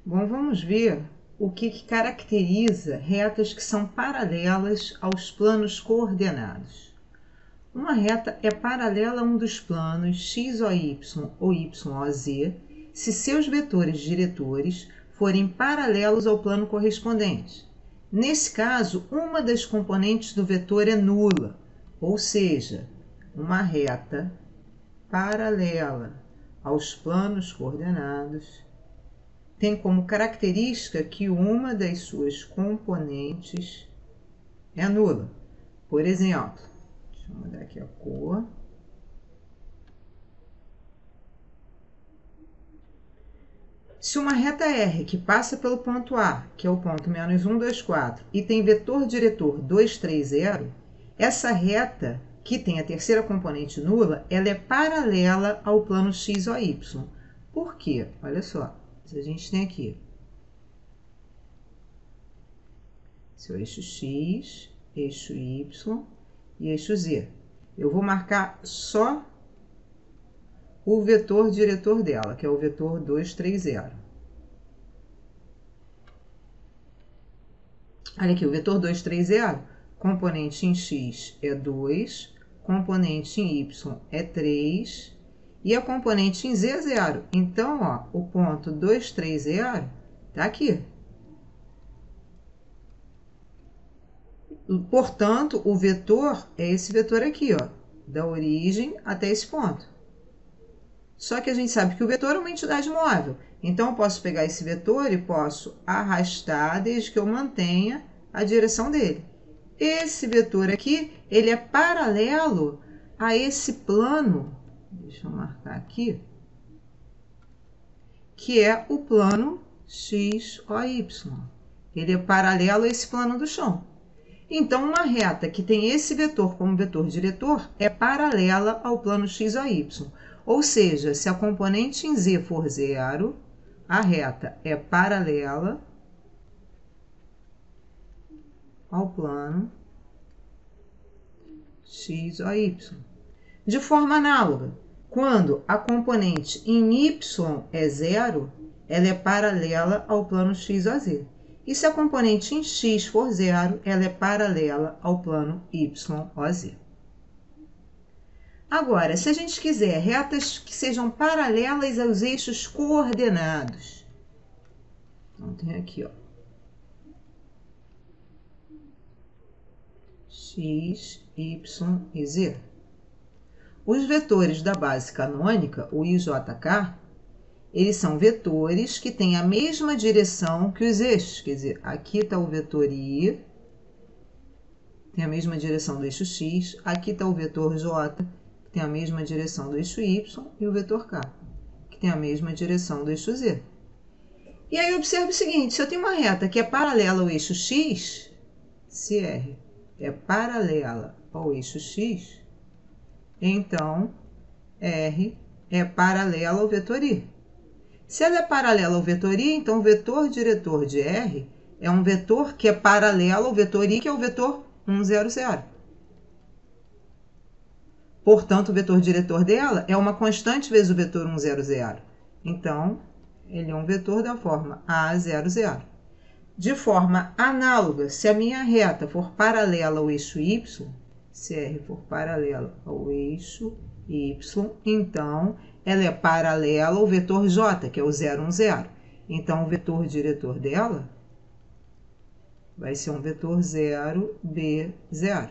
Bom, vamos ver o que caracteriza retas que são paralelas aos planos coordenados. Uma reta é paralela a um dos planos x, o, y ou y, o, z, se seus vetores diretores forem paralelos ao plano correspondente. Nesse caso, uma das componentes do vetor é nula, ou seja, uma reta paralela aos planos coordenados tem como característica que uma das suas componentes é nula. Por exemplo, deixa eu mudar aqui a cor. Se uma reta R que passa pelo ponto A, que é o ponto -1, 2, 4, e tem vetor diretor 2, 3, 0, essa reta, que tem a terceira componente nula, ela é paralela ao plano x ou y. Por quê? Olha só, a gente tem aqui seu eixo x, eixo y e eixo z. Eu vou marcar só o vetor diretor dela, que é o vetor 2, 3, 0. Olha aqui, o vetor 2, 3, 0, componente em x é 2, componente em y é 3 e a componente em z é 0. Então, ó, o ponto 2, 3, 0 está aqui. Portanto, o vetor é esse vetor aqui, ó, da origem até esse ponto. Só que a gente sabe que o vetor é uma entidade móvel. Então, eu posso pegar esse vetor e posso arrastar desde que eu mantenha a direção dele. Esse vetor aqui, ele é paralelo a esse plano, deixa eu marcar aqui, que é o plano x, o, y. Ele é paralelo a esse plano do chão. Então, uma reta que tem esse vetor como vetor diretor é paralela ao plano x ou y. Ou seja, se a componente em z for 0, a reta é paralela ao plano x ou y. De forma análoga, quando a componente em y é 0, ela é paralela ao plano x ou z. E se a componente em x for 0, ela é paralela ao plano y ou z. Agora, se a gente quiser retas que sejam paralelas aos eixos coordenados, então tem aqui, ó, x, y e z. Os vetores da base canônica, o i, j, k, eles são vetores que têm a mesma direção que os eixos. Quer dizer, aqui está o vetor i, tem a mesma direção do eixo x. Aqui está o vetor j, que tem a mesma direção do eixo y. E o vetor k, que tem a mesma direção do eixo z. E aí, observe o seguinte, se eu tenho uma reta que é paralela ao eixo x, se R é paralela ao eixo x, então R é paralela ao vetor i. Se ela é paralela ao vetor i, então o vetor diretor de R é um vetor que é paralelo ao vetor i, que é o vetor 1, 0, 0. Portanto, o vetor diretor dela é uma constante vezes o vetor 1, 0, 0. Então, ele é um vetor da forma A, 0, 0. De forma análoga, se a minha reta for paralela ao eixo y, se R for paralela ao eixo y, então ela é paralela ao vetor j, que é o 0, 1, 0. Então, o vetor diretor dela vai ser um vetor 0, b, 0.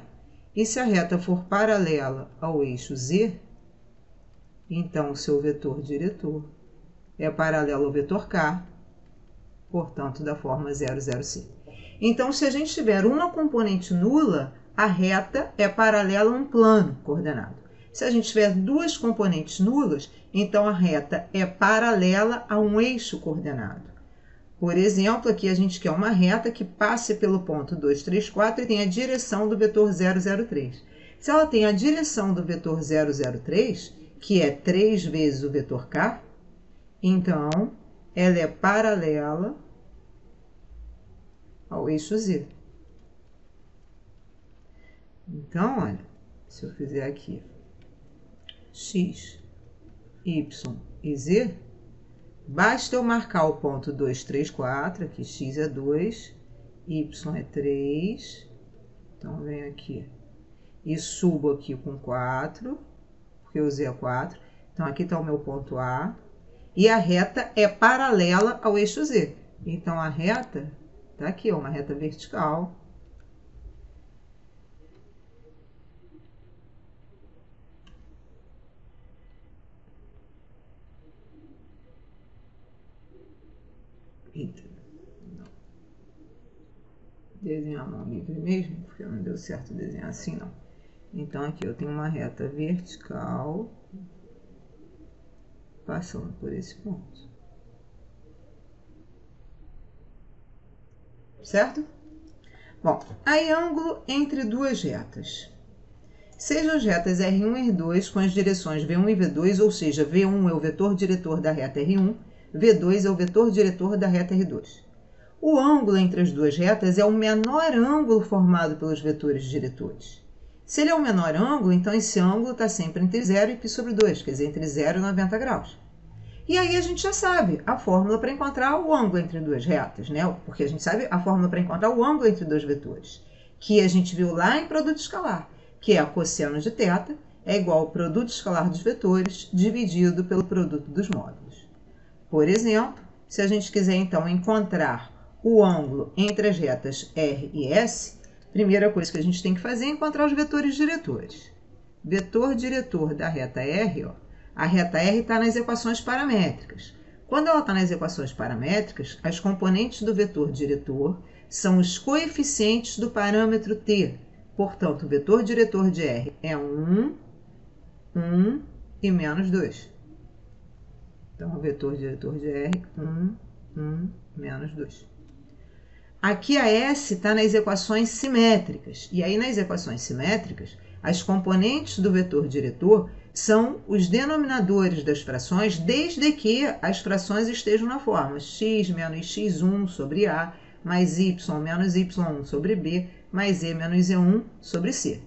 E se a reta for paralela ao eixo z, então o seu vetor diretor é paralelo ao vetor k, portanto, da forma 0, 0, 5. Então, se a gente tiver uma componente nula, a reta é paralela a um plano coordenado. Se a gente tiver duas componentes nulas, então a reta é paralela a um eixo coordenado. Por exemplo, aqui a gente quer uma reta que passe pelo ponto 2, 3, 4 e tem a direção do vetor 0, 0, 3. Se ela tem a direção do vetor 0, 0, 3, que é 3 vezes o vetor k, então ela é paralela ao eixo z. Então, olha, se eu fizer aqui x, y e z, Basta eu marcar o ponto 2, 3, 4, aqui x é 2, y é 3, então venho aqui e subo aqui com 4, porque eu usei a 4, então aqui está o meu ponto A, e a reta é paralela ao eixo Z, então a reta está aqui, ó, uma reta vertical, eita, não. Desenhar a mão livre mesmo, porque não deu certo desenhar assim, não. Então, aqui eu tenho uma reta vertical passando por esse ponto. Certo? Bom, aí ângulo entre duas retas. Sejam as retas R1 e R2 com as direções V1 e V2, ou seja, V1 é o vetor diretor da reta R1, V2 é o vetor diretor da reta R2. O ângulo entre as duas retas é o menor ângulo formado pelos vetores diretores. Se ele é o menor ângulo, então esse ângulo está sempre entre 0 e π sobre 2, quer dizer, entre 0 e 90 graus. E aí a gente já sabe a fórmula para encontrar o ângulo entre duas retas, né? Porque a gente sabe a fórmula para encontrar o ângulo entre dois vetores, que a gente viu lá em produto escalar, que é a cosseno de θ é igual ao produto escalar dos vetores dividido pelo produto dos módulos. Por exemplo, se a gente quiser então encontrar o ângulo entre as retas R e S, a primeira coisa que a gente tem que fazer é encontrar os vetores diretores. Vetor diretor da reta R, ó, a reta R está nas equações paramétricas. Quando ela está nas equações paramétricas, as componentes do vetor diretor são os coeficientes do parâmetro t. Portanto, o vetor diretor de R é 1, 1 e menos 2. Então, o vetor diretor de R, 1, 1, menos 2. Aqui a S está nas equações simétricas. E aí, nas equações simétricas, as componentes do vetor diretor são os denominadores das frações, desde que as frações estejam na forma x menos x1 sobre A, mais y menos y1 sobre B, mais e menos e1 sobre C.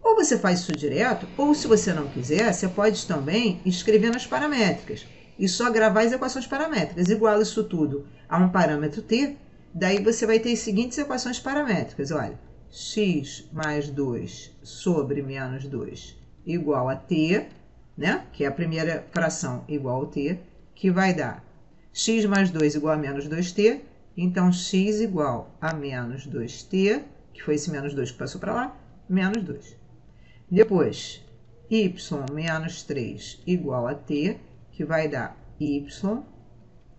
Ou você faz isso direto, ou se você não quiser, você pode também escrever nas paramétricas e só gravar as equações paramétricas. Iguala isso tudo a um parâmetro t, daí você vai ter as seguintes equações paramétricas. Olha, x mais 2 sobre menos 2 igual a t, né? Que é a primeira fração igual a t, que vai dar x mais 2 igual a menos 2t, então x igual a menos 2t, que foi esse menos 2 que passou para lá, menos 2. Depois, y menos 3 igual a t, que vai dar y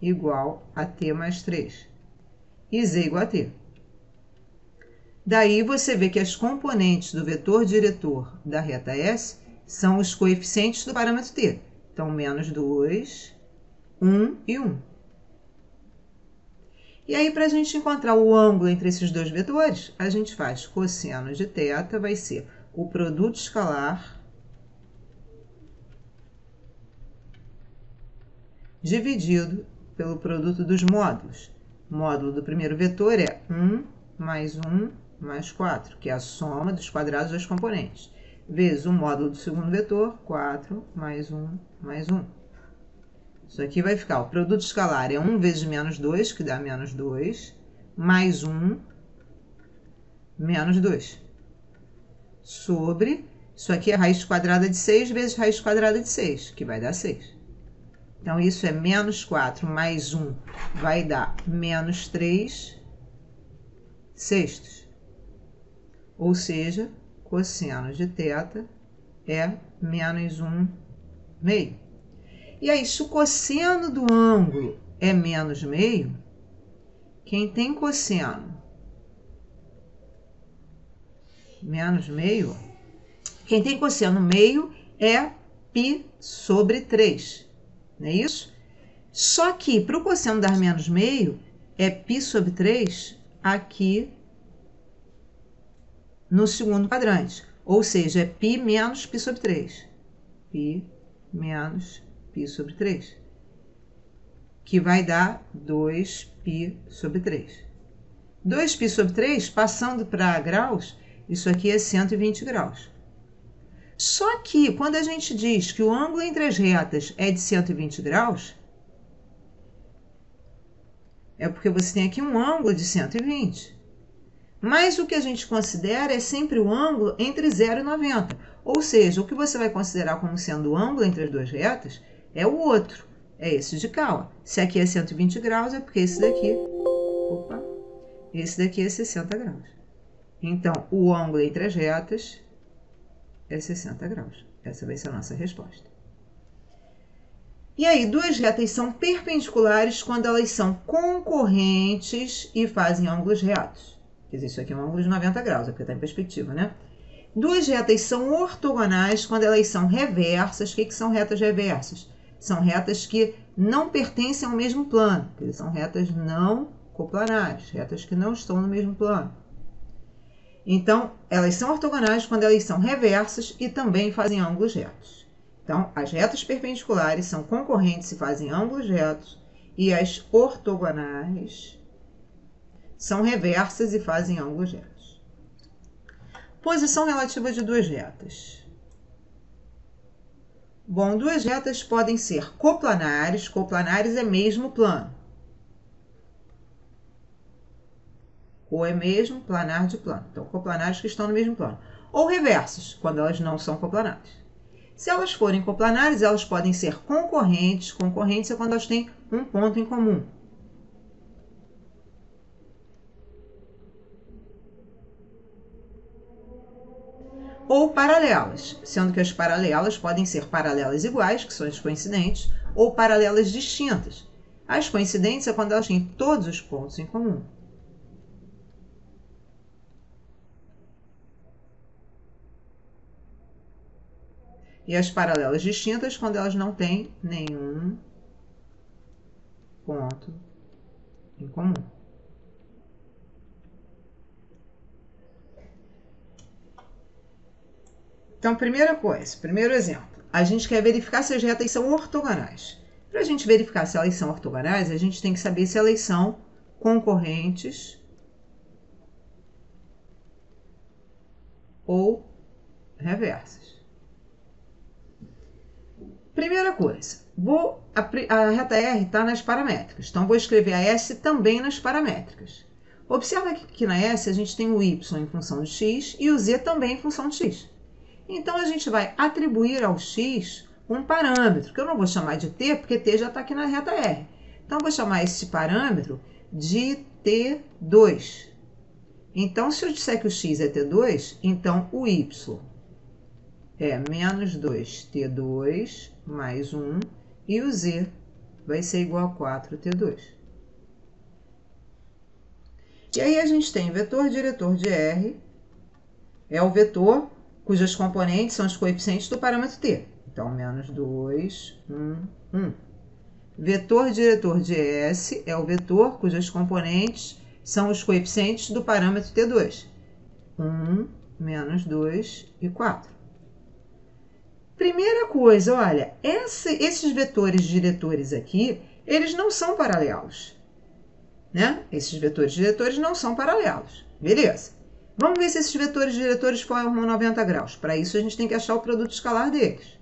igual a t mais 3. E z igual a t. Daí você vê que as componentes do vetor diretor da reta S são os coeficientes do parâmetro t. Então, menos 2, 1 e 1. E aí, para a gente encontrar o ângulo entre esses dois vetores, a gente faz cosseno de θ, vai ser o produto escalar dividido pelo produto dos módulos. O módulo do primeiro vetor é 1 mais 1 mais 4, que é a soma dos quadrados das componentes, vezes o módulo do segundo vetor, 4 mais 1 mais 1. Isso aqui vai ficar, o produto escalar é 1 vezes menos 2, que dá menos 2, mais 1, menos 2, sobre, isso aqui é raiz quadrada de 6 vezes raiz quadrada de 6, que vai dar 6. Então, isso é menos 4 mais 1, vai dar menos 3 sextos. Ou seja, cosseno de θ é menos 1 meio. E aí, se o cosseno do ângulo é menos meio, quem tem cosseno menos meio, quem tem cosseno meio é π sobre 3, não é isso? Só que para o cosseno dar menos meio, é π sobre 3 aqui no segundo quadrante, ou seja, é π menos π sobre 3. π menos π sobre 3, que vai dar 2π sobre 3. 2π sobre 3, passando para graus, isso aqui é 120 graus. Só que, quando a gente diz que o ângulo entre as retas é de 120 graus, É porque você tem aqui um ângulo de 120. Mas o que a gente considera é sempre o ângulo entre 0 e 90. Ou seja, o que você vai considerar como sendo o ângulo entre as duas retas é o outro. É esse de cá, ó. Se aqui é 120 graus, é porque esse daqui é 60 graus. Então, o ângulo entre as retas é 60 graus. Essa vai ser a nossa resposta. E aí, duas retas são perpendiculares quando elas são concorrentes e fazem ângulos retos. Quer dizer, isso aqui é um ângulo de 90 graus, é porque está em perspectiva, né? Duas retas são ortogonais quando elas são reversas. O que são retas reversas? São retas que não pertencem ao mesmo plano. Quer dizer, são retas não coplanares, retas que não estão no mesmo plano. Então, elas são ortogonais quando elas são reversas e também fazem ângulos retos. Então, as retas perpendiculares são concorrentes e fazem ângulos retos, e as ortogonais são reversas e fazem ângulos retos. Posição relativa de duas retas. Bom, duas retas podem ser coplanares. Coplanares é mesmo plano. Ou é mesmo planar de plano. Então, coplanares que estão no mesmo plano. Ou reversas, quando elas não são coplanares. Se elas forem coplanares, elas podem ser concorrentes. Concorrentes é quando elas têm um ponto em comum. Ou paralelas, sendo que as paralelas podem ser paralelas iguais, que são as coincidentes, ou paralelas distintas. As coincidentes é quando elas têm todos os pontos em comum. E as paralelas distintas quando elas não têm nenhum ponto em comum. Então, primeira coisa, primeiro exemplo, a gente quer verificar se as retas são ortogonais. Para a gente verificar se elas são ortogonais, a gente tem que saber se elas são concorrentes ou reversas. Primeira coisa, a reta R está nas paramétricas, então vou escrever a S também nas paramétricas. Observa que na S a gente tem o Y em função de x e o Z também em função de x. Então, a gente vai atribuir ao x um parâmetro, que eu não vou chamar de t, porque t já está aqui na reta R. Então, eu vou chamar esse parâmetro de t2. Então, se eu disser que o x é t2, então o y é menos 2t2 mais 1, e o z vai ser igual a 4t2. E aí, a gente tem vetor diretor de R, é o vetor cujas componentes são os coeficientes do parâmetro t. Então, menos 2, 1, 1. Vetor diretor de S é o vetor cujas componentes são os coeficientes do parâmetro t2. 1, menos 2 e 4. Primeira coisa, olha, esses vetores diretores aqui, eles não são paralelos. Né? Esses vetores diretores não são paralelos. Beleza. Vamos ver se esses vetores diretores formam 90 graus. Para isso, a gente tem que achar o produto escalar deles.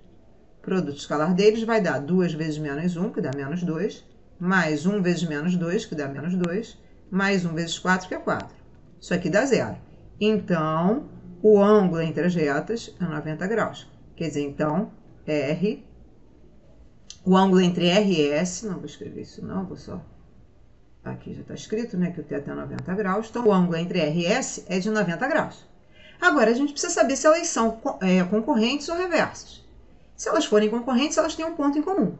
O produto escalar deles vai dar 2 vezes menos 1, que dá menos 2, mais 1 vezes menos 2, que dá menos 2, mais 1 vezes 4, que é 4. Isso aqui dá 0. Então, o ângulo entre as retas é 90 graus. Quer dizer, então, o ângulo entre R e S, não vou escrever isso não, vou só... Aqui já está escrito, né, que o θ é 90 graus. Então, o ângulo entre R e S é de 90 graus. Agora, a gente precisa saber se elas são concorrentes ou reversas. Se elas forem concorrentes, elas têm um ponto em comum.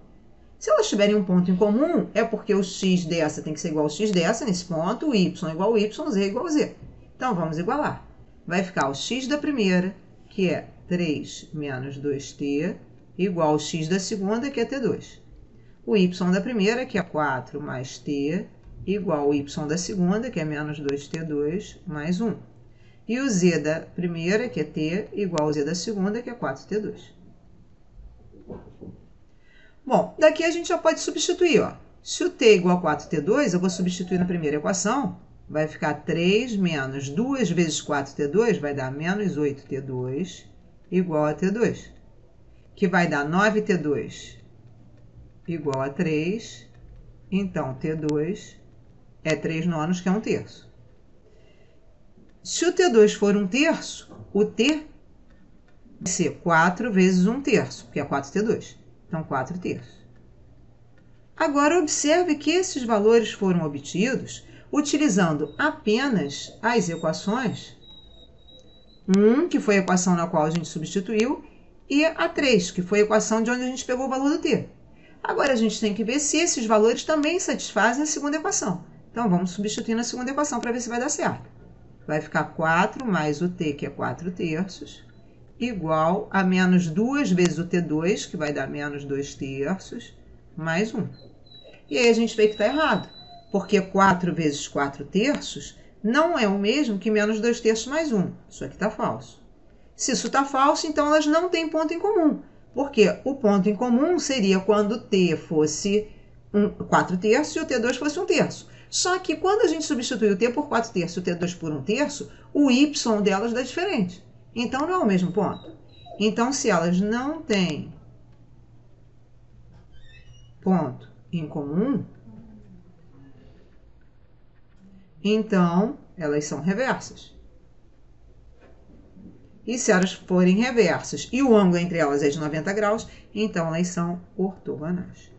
Se elas tiverem um ponto em comum, é porque o x dessa tem que ser igual ao x dessa nesse ponto, o y igual ao y, z igual ao z. Então, vamos igualar. Vai ficar o x da primeira, que é 3 menos 2t, igual ao x da segunda, que é t2. O y da primeira, que é 4 mais t, igual ao y da segunda, que é menos 2t2, mais 1. E o z da primeira, que é t, igual ao z da segunda, que é 4t2. Bom, daqui a gente já pode substituir, ó. Se o t é igual a 4t2, eu vou substituir na primeira equação, vai ficar 3 menos 2 vezes 4t2, vai dar menos 8t2, igual a t2, que vai dar 9t2 igual a 3, então t2 é 3/9, que é 1/3. Se o T2 for 1/3, o T vai ser 4 vezes 1/3, que é 4T2. Então, 4/3. Agora, observe que esses valores foram obtidos utilizando apenas as equações 1, que foi a equação na qual a gente substituiu, e a 3, que foi a equação de onde a gente pegou o valor do T. Agora, a gente tem que ver se esses valores também satisfazem a segunda equação. Então, vamos substituir na segunda equação para ver se vai dar certo. Vai ficar 4 mais o T, que é 4/3, igual a menos 2 vezes o T2, que vai dar menos 2/3, mais 1. E aí a gente vê que está errado, porque 4 vezes 4/3 não é o mesmo que menos 2/3 mais 1. Isso aqui está falso. Se isso está falso, então elas não têm ponto em comum, porque o ponto em comum seria quando o T fosse 4/3 e o T2 fosse 1/3. Só que quando a gente substitui o T por 4/3 e o T2 por 1/3, o Y delas dá diferente. Então, não é o mesmo ponto. Então, se elas não têm ponto em comum, então elas são reversas. E se elas forem reversas e o ângulo entre elas é de 90 graus, então elas são ortogonais.